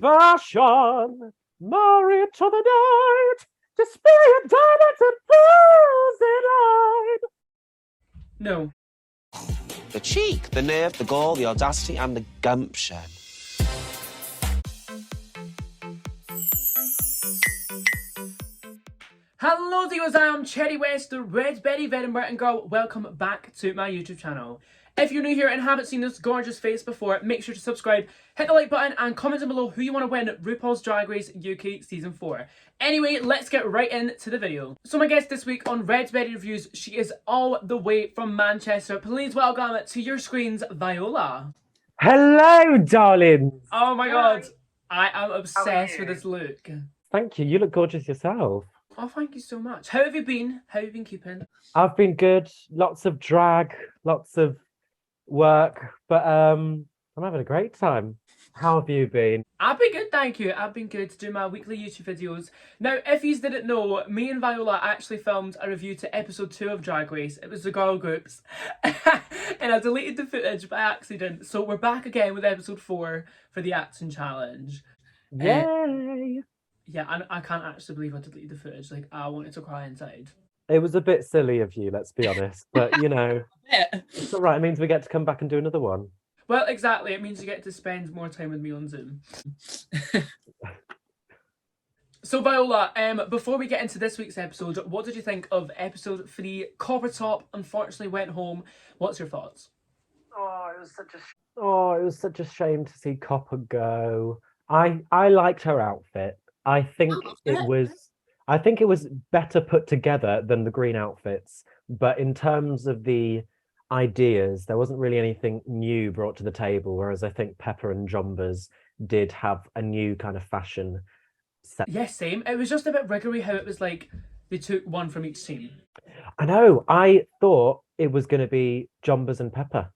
fashion, married to the night, display of diamonds and pearls denied. No. The cheek, the nerve, the gall, the audacity, and the gumption. Hello viewers, I am Cherry West, the Red Berry Edinburgh girl. Welcome back to my YouTube channel. If you're new here and haven't seen this gorgeous face before, make sure to subscribe, hit the like button and comment down below who you want to win RuPaul's Drag Race UK Season 4. Anyway, let's get right into the video. So my guest this week on Red Berry Reviews, she is all the way from Manchester. Please welcome to your screens, Viola. Hello, darling. Oh my god, I am obsessed with this look. Thank you. You look gorgeous yourself. Oh, thank you so much. How have you been? How have you been keeping? I've been good. Lots of drag, lots of work, but I'm having a great time. How have you been? I've been good, thank you. I've been good doing my weekly YouTube videos. Now, if you didn't know, me and Viola actually filmed a review to episode 2 of Drag Race. It was the girl groups. And I deleted the footage by accident. So we're back again with episode 4 for the acting challenge. Yay! Yeah, and I can't actually believe I deleted the footage. Like, I wanted to cry inside. It was a bit silly of you, let's be honest. But, you know, it's all right. It means we get to come back and do another one. Well, exactly. It means you get to spend more time with me on Zoom. So, Viola, before we get into this week's episode, what did you think of episode 3? Copper Top unfortunately went home. What's your thoughts? Oh, it was such a shame to see Copper go. I liked her outfit. I think it was better put together than the green outfits, but in terms of the ideas, there wasn't really anything new brought to the table, whereas I think Pepper and Jombas did have a new kind of fashion set. Yes, same. It was just a bit riggery how it was like they took one from each team. I know. I thought it was going to be Jombas and Pepper.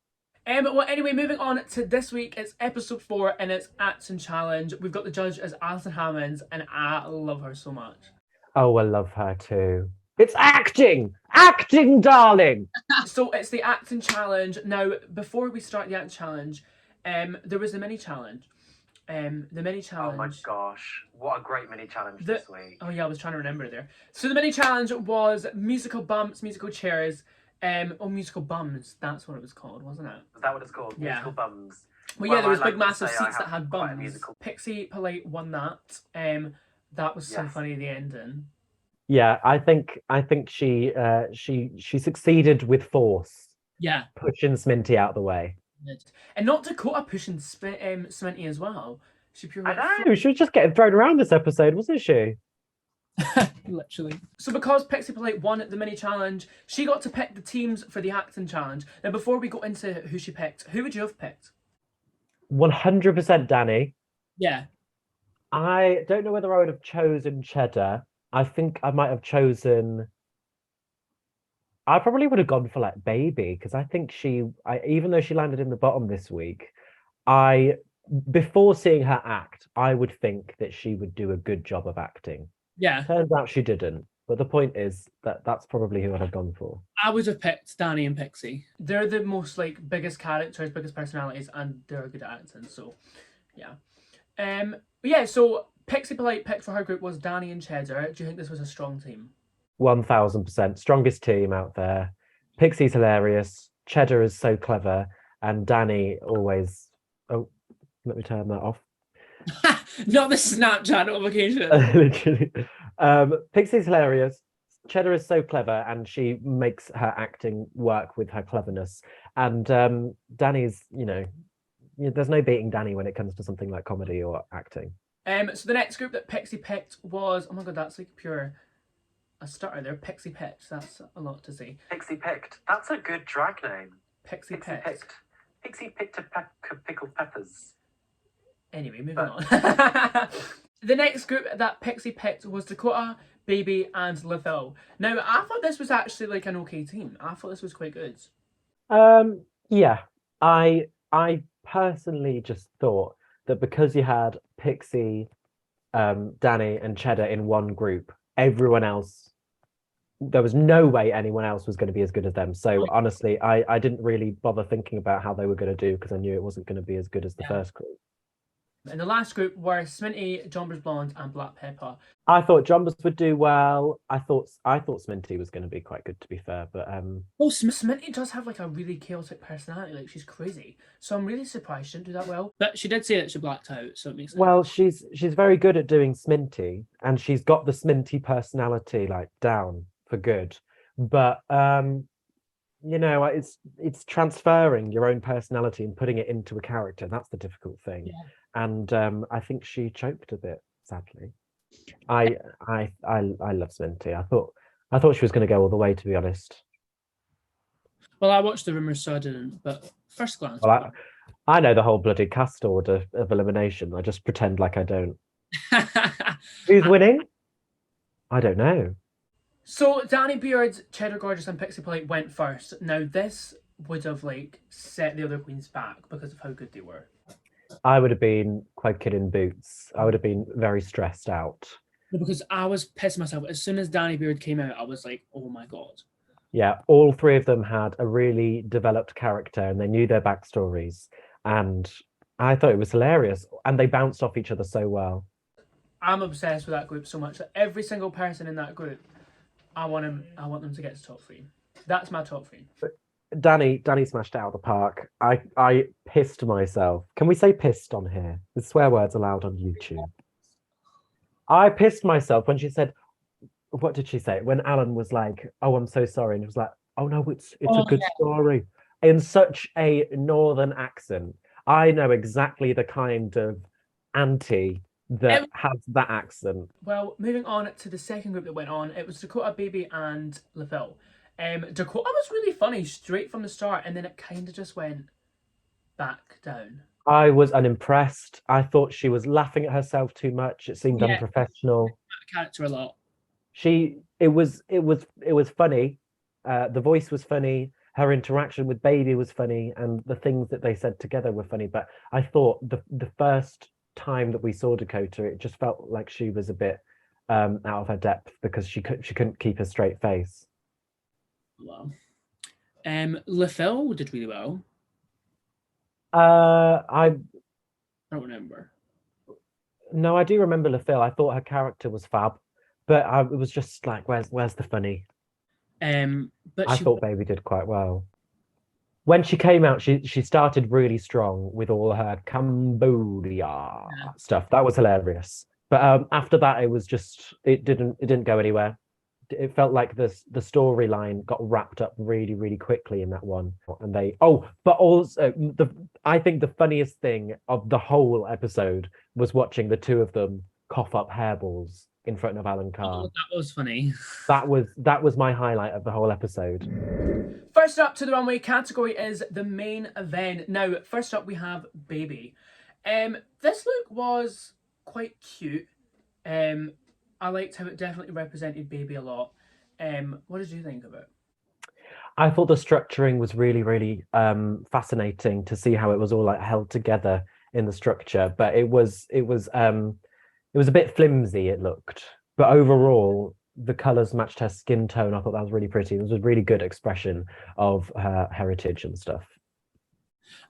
Well, anyway, moving on to this week, it's episode 4 and it's Acting Challenge. We've got the judge as Alison Hammonds and I love her so much. Oh, I love her too. It's acting! Acting, darling! So it's the Acting Challenge. Now, before we start the Acting Challenge, there was a mini challenge. The mini challenge. Oh my gosh, what a great mini challenge this week. Oh yeah, I was trying to remember there. So the mini challenge was musical bumps, musical chairs, musical bums. That's what it was called, wasn't it? Is that what it's called? Yeah. Musical bums. Well, yeah, there was I big like to massive say I seats that have had quite a bums. musical- Pixie Polite won that. That was so Yes. funny, the ending. Yeah, I think she succeeded with force, Yeah. pushing Sminty out the way. And not Dakota pushing Sminty as well. She pure. I know. She was just getting thrown around this episode, wasn't she? Literally. So because Pixie Polite won the mini challenge, she got to pick the teams for the acting challenge. Now before we go into who she picked, who would you have picked? 100% Danny. Yeah. I don't know whether I would have chosen Cheddar. I think I might have chosen... I probably would have gone for like Baby, because I think even though she landed in the bottom this week, before seeing her act, I would think that she would do a good job of acting. Yeah. Turns out she didn't. But the point is that that's probably who I'd have gone for. I would have picked Danny and Pixie. They're the most like biggest characters, biggest personalities, and they're good at acting. So, yeah. Yeah. So Pixie Polite picked for her group was Danny and Cheddar. Do you think this was a strong team? 1000%. Strongest team out there. Pixie's hilarious. Cheddar is so clever. And Danny always... Oh, let me turn that off. Not the Snapchat notification. Literally. Pixie's hilarious. Cheddar is so clever and she makes her acting work with her cleverness. And Danny's, there's no beating Danny when it comes to something like comedy or acting. So the next group that Pixie picked was... Oh my god, that's like pure... a stutter there. Pixie picked. That's a lot to say. Pixie picked. That's a good drag name. Pixie Pixie picked. picked. Pixie picked pickled peppers. Anyway, moving on. The next group that Pixie picked was Dakota, Baby, and LaVille. Now, I thought this was actually like an okay team. I thought this was quite good. Yeah. I personally just thought that because you had Pixie, Danny, and Cheddar in one group, everyone else, there was no way anyone else was going to be as good as them. So honestly, I didn't really bother thinking about how they were going to do because I knew it wasn't going to be as good as the first group. And the last group were Sminty, Jombers Blonde, and Black Pepper. I thought Jombers would do well. I thought Sminty was going to be quite good, to be fair. But Oh, Sminty does have like a really chaotic personality. Like, she's crazy. So I'm really surprised she didn't do that well. but she did say that she blacked out, so it makes sense. well, she's very good at doing Sminty, and she's got the Sminty personality like down for good. But you know, it's transferring your own personality and putting it into a character. That's the difficult thing. Yeah. And I think she choked a bit, sadly. I love Sminty. I thought she was going to go all the way, to be honest. Well, I watched the rumours, so I didn't. But first glance, Well, I know the whole bloody cast order of elimination. I just pretend like I don't. Who's winning? I don't know. So Danny Beard, Cheddar Gorgeous, and Pixie Polite went first. Now this would have like set the other queens back because of how good they were. I would have been quite kid in boots. I would have been very stressed out. because I was pissing myself. As soon as Danny Beard came out, I was like, oh my God. Yeah, all three of them had a really developed character and they knew their backstories. And I thought it was hilarious. And they bounced off each other so well. I'm obsessed with that group so much that every single person in that group, I want them to get to top 3. That's my top 3. Danny smashed it out of the park. I pissed myself. Can we say pissed on here? The swear words allowed on YouTube. I pissed myself when she said, what did she say? When Alan was like, oh, I'm so sorry. And it was like, oh no, it's a good story. In such a northern accent. I know exactly the kind of auntie that has that accent. Well, moving on to the second group that went on, it was Dakota, Baby, and LaFille. Dakota was really funny straight from the start, and then it kind of just went back down. I was unimpressed. I thought she was laughing at herself too much. It seemed unprofessional. Character a lot. It was funny. The voice was funny. Her interaction with Baby was funny, and the things that they said together were funny. But I thought the first time that we saw Dakota, it just felt like she was a bit out of her depth because she couldn't keep a straight face. Wow. LaFille did really well. I don't remember. No, I do remember LaFille. I thought her character was fab, but it was just like, where's the funny? But I thought Baby did quite well. When she came out, she started really strong with all her Cambodia stuff. That was hilarious. But after that, it was just it didn't go anywhere. It felt like the storyline got wrapped up really, really quickly in that one. And but also I think the funniest thing of the whole episode was watching the two of them cough up hairballs in front of Alan Carr. Oh, that was funny. That was my highlight of the whole episode. First up to the runway category is the main event. Now, first up we have Baby. This look was quite cute. I liked how it definitely represented Baby a lot. What did you think of it? I thought the structuring was really, really fascinating to see how it was all like held together in the structure, but it was a bit flimsy, it looked. But overall, the colours matched her skin tone. I thought that was really pretty. It was a really good expression of her heritage and stuff.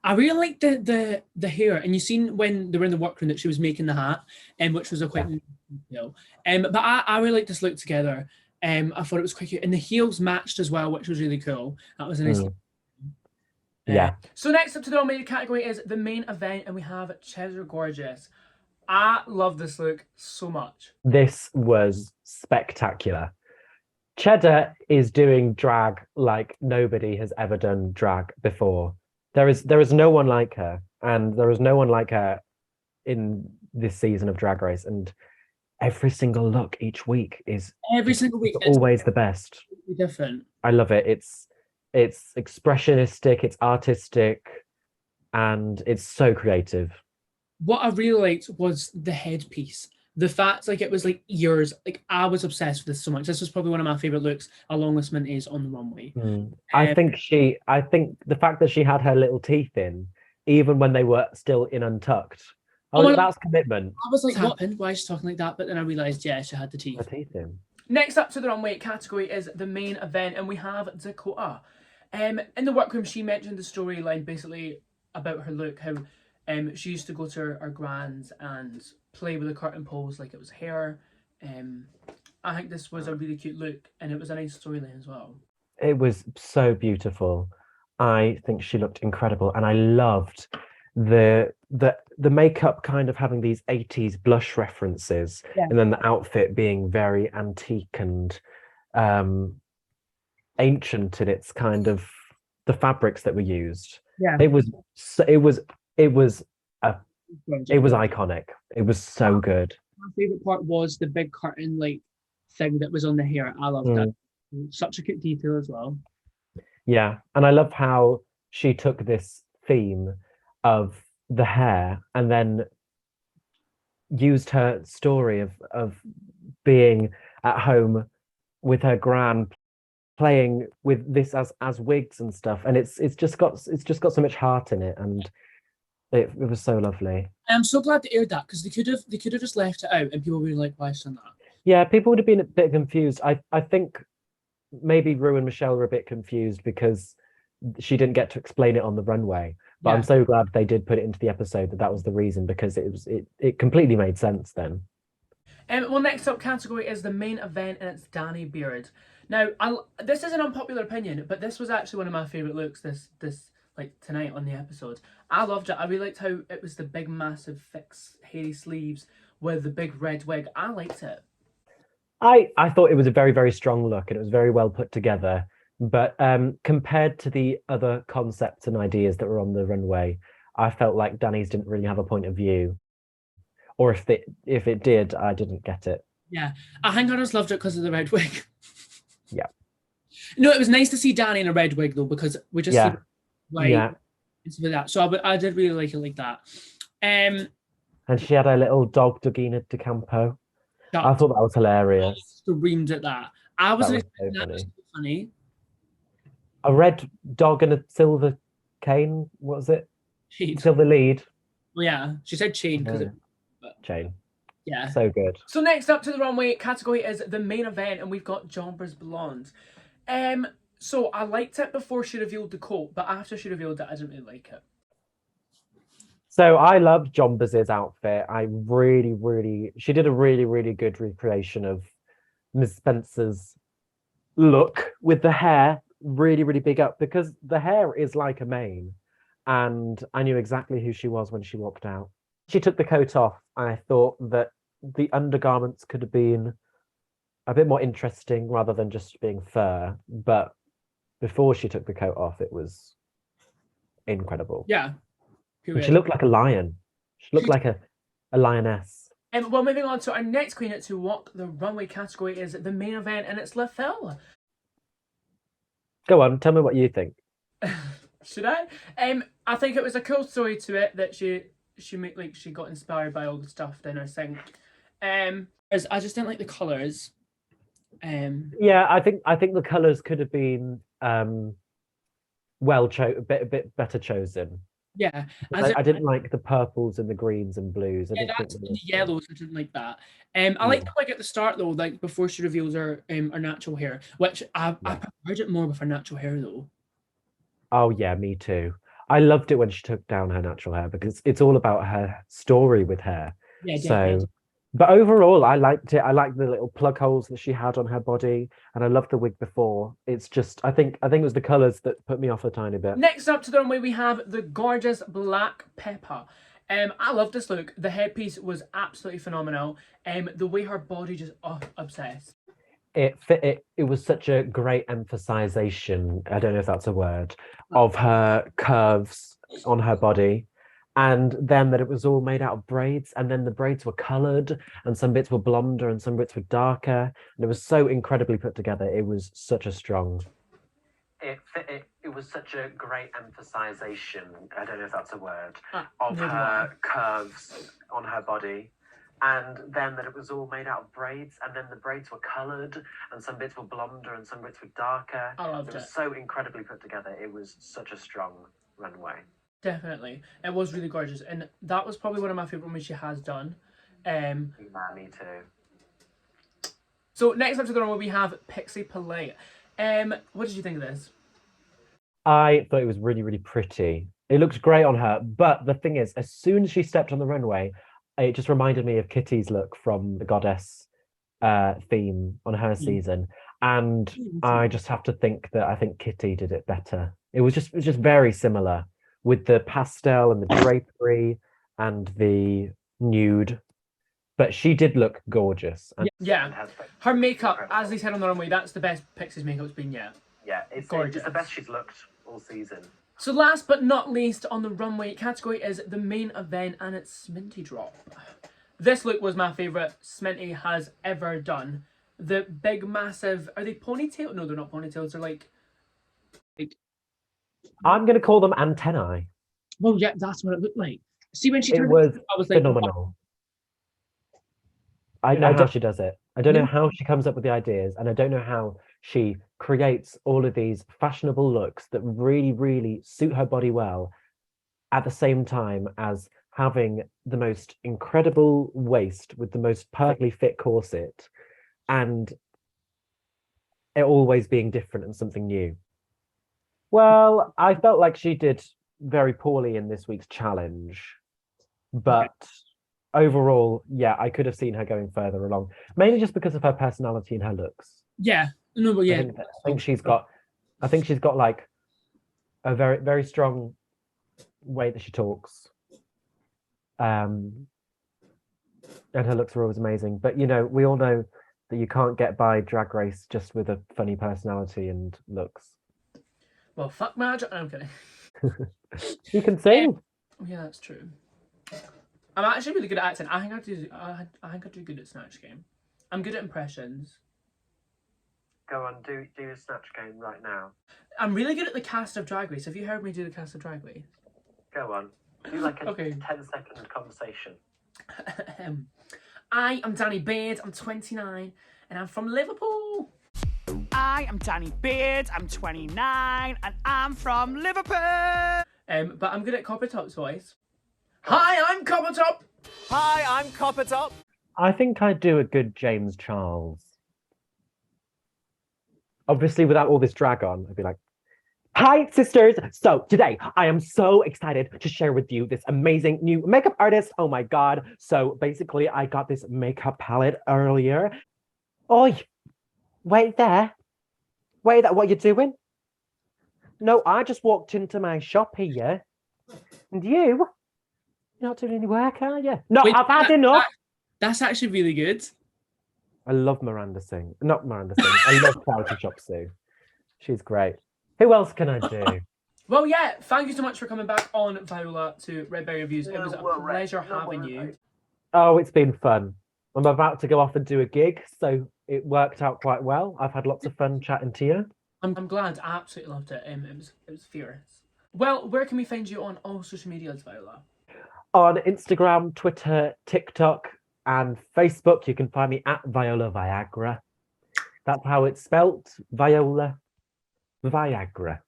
I really liked the hair, and you seen when they were in the workroom that she was making the hat, which was a quite detail. But I really liked this look together. I thought it was quite cute, and the heels matched as well, which was really cool. That was a nice. Yeah. So next up to the nominated category is the main event, and we have Cheddar Gorgeous. I love this look so much. This was spectacular. Cheddar is doing drag like nobody has ever done drag before. There is no one like her, and there is no one like her in this season of Drag Race. And every single look each week is always the best. Different. I love it. It's expressionistic, it's artistic, and it's so creative. What I really liked was the headpiece. The fact like it was like ears. Like I was obsessed with this so much. This was probably one of my favorite looks, along with Minty's on the runway. I think the fact that she had her little teeth in, even when they were still in untucked. That's commitment. I was like, what happened? Why is she talking like that? But then I realized, yeah, she had the teeth. Her teeth in. Next up to the runway category is the main event, and we have Dakota. In the workroom, she mentioned the storyline basically about her look, how She used to go to her grand's and play with the curtain poles like it was hair. I think this was a really cute look, and it was a nice storyline as well. It was so beautiful. I think she looked incredible, and I loved the makeup kind of having these 80s blush references, Yeah. and then the outfit being very antique and ancient in its kind of the fabrics that were used. Yeah. It was iconic. It was so good. My favorite part was the big curtain like thing that was on the hair. I loved that. Such a cute detail as well. Yeah, and I love how she took this theme of the hair and then used her story of being at home with her gran, playing with this as wigs and stuff, and it's just got so much heart in it, and it was so lovely. I'm so glad they aired that because they could have just left it out and people would be like, why is that? Yeah, people would have been a bit confused. I think maybe Rue and Michelle were a bit confused because she didn't get to explain it on the runway. But Yeah. I'm so glad they did put it into the episode that was the reason, because it completely made sense then. Well, next up category is the main event, and it's Danny Beard. Now, this is an unpopular opinion, but this was actually one of my favorite looks this like tonight on the episode. I loved it. I really liked how it was the big, massive, thick, hairy sleeves with the big red wig. I liked it. I thought it was a very, very strong look, and it was very well put together. But compared to the other concepts and ideas that were on the runway, I felt like Danny's didn't really have a point of view. Or if it did, I didn't get it. Yeah, I think I just loved it because of the red wig. Yeah. No, it was nice to see Danny in a red wig though, because we just see white and stuff like that. So I did really like it like that. And she had her little dog, Dugina de Campo. I thought that was hilarious. Screamed at that. I wasn't That was so expecting that. It was so funny. A red dog and a silver cane. What was it? Chain. Silver lead. Well, yeah, she said chain because chain. Yeah. So good. So next up to the runway category is the main event, and we've got Jombers Blonde. So I liked it before she revealed the coat, but after she revealed it, I didn't really like it. So I loved Jombers' outfit. She did a really, really good recreation of Ms. Spencer's look with the hair really, really big up, because the hair is like a mane, and I knew exactly who she was when she walked out. She took the coat off, and I thought that the undergarments could have been a bit more interesting rather than just being fur. But before she took the coat off, it was incredible. Yeah. And she looked like a lion. She looked like a lioness. Well, moving on to our next queen to walk the runway category is the main event, and it's LaFell. Go on, tell me what you think. Should I? I think it was a cool story to it that she got inspired by all the stuff in her sink. I just didn't like the colours. Yeah, I think the colours could have been a bit better chosen. Yeah, I didn't like the purples and the greens and blues. And the yellows. I didn't like that. I liked the wig at the start though, like before she reveals her natural hair, which I preferred it more with her natural hair though. Oh yeah, me too. I loved it when she took down her natural hair, because it's all about her story with hair. Yeah, so, but overall, I liked it. I liked the little plug holes that she had on her body, and I loved the wig before. It's just, I think it was the colours that put me off a tiny bit. Next up to the runway, we have the gorgeous Black Pepper. I love this look. The headpiece was absolutely phenomenal. The way her body just obsessed. It was such a great emphasization, I don't know if that's a word, of her curves on her body. And then that it was all made out of braids, and then the braids were coloured, and some bits were blonder and some bits were darker. And it was so incredibly put together. It was such a strong... It was such a great emphasization, I don't know if that's a word, of her curves on her body. And then that it was all made out of braids, and then the braids were coloured, and some bits were blonder and some bits were darker. I loved it. It was so incredibly put together. It was such a strong runway. Definitely. It was really gorgeous, and that was probably one of my favourite ones she has done. Yeah, me too. So next up to the runway, we have Pixie Polite. What did you think of this? I thought it was really, really pretty. It looked great on her. But the thing is, as soon as she stepped on the runway, it just reminded me of Kitty's look from the Goddess theme on her season. And I just have to think that I think Kitty did it better. It was just very similar with the pastel and the drapery and the nude. But she did look gorgeous. And Yeah. Her makeup, as they said on the runway, that's the best Pixies makeup's been yet. Yeah, it's gorgeous. It's the best she's looked all season. So last but not least on the runway category is the main event, and it's Sminty Drop. This look was my favourite Sminty has ever done. The big, massive... Are they ponytail? No, they're not ponytails. They're like... I'm going to call them antennae. Well, yeah, that's what it looked like. See, when she It turned was I was like, phenomenal. I know how she does it. I don't know how she comes up with the ideas, and I don't know how she creates all of these fashionable looks that really, really suit her body well, at the same time as having the most incredible waist with the most perfectly fit corset, and it always being different and something new. Well, I felt like she did very poorly in this week's challenge, but overall, yeah, I could have seen her going further along, mainly just because of her personality and her looks. yeah, no, but yeah. I think she's got like a very, very strong way that she talks. And her looks are always amazing. But you know, we all know that you can't get by Drag Race just with a funny personality and looks. Well, fuck Madge. I'm kidding. You can sing. Oh, yeah, that's true. I'm actually really good at acting. I think I do good at Snatch Game. I'm good at impressions. Go on, do your Snatch Game right now. I'm really good at the cast of Drag Race. Have you heard me do the cast of Drag Race? Go on. Do like a Okay. 10-second conversation. I am Danny Beard. I'm 29 and I'm from Liverpool. I am Danny Beard, I'm 29, and I'm from Liverpool. But I'm good at Coppertop's voice. Hi, I'm Coppertop. Hi, I'm Coppertop. I think I do a good James Charles. Obviously, without all this drag on, I'd be like, hi, sisters. So today, I am so excited to share with you this amazing new makeup artist. Oh my God. So basically, I got this makeup palette earlier. Oi, wait there. Wait there, what you doing? No, I just walked into my shop here. And you're not doing any work, are you? No, Wait, I've had enough. That's actually really good. I love Miranda Singh. Not Miranda Singh. I love Charity Shop Sue. She's great. Who else can I do? Well, yeah, thank you so much for coming back on Viola to Red Berry Reviews. It was a pleasure having you. Oh, it's been fun. I'm about to go off and do a gig, so it worked out quite well. I've had lots of fun chatting to you. I'm glad. I absolutely loved it. It was fierce. Well, where can we find you on all social medias, Viola? On Instagram, Twitter, TikTok, and Facebook, you can find me at Viola Viagra. That's how it's spelt. Viola Viagra.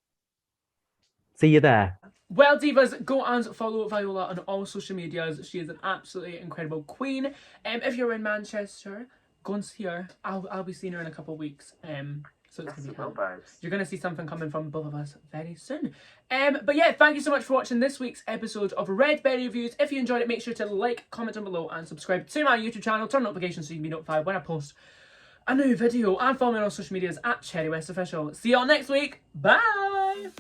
See you there. Well, divas, go and follow Viola on all social medias. She is an absolutely incredible queen. If you're in Manchester, go and see her. I'll be seeing her in a couple of weeks. So it's gonna be fun. You're gonna see something coming from both of us very soon. But yeah, thank you so much for watching this week's episode of Red Berry Reviews. If you enjoyed it, make sure to like, comment down below, and subscribe to my YouTube channel. Turn on notifications so you can be notified when I post a new video. And follow me on all social medias at Cherry West Official. See you all next week. Bye.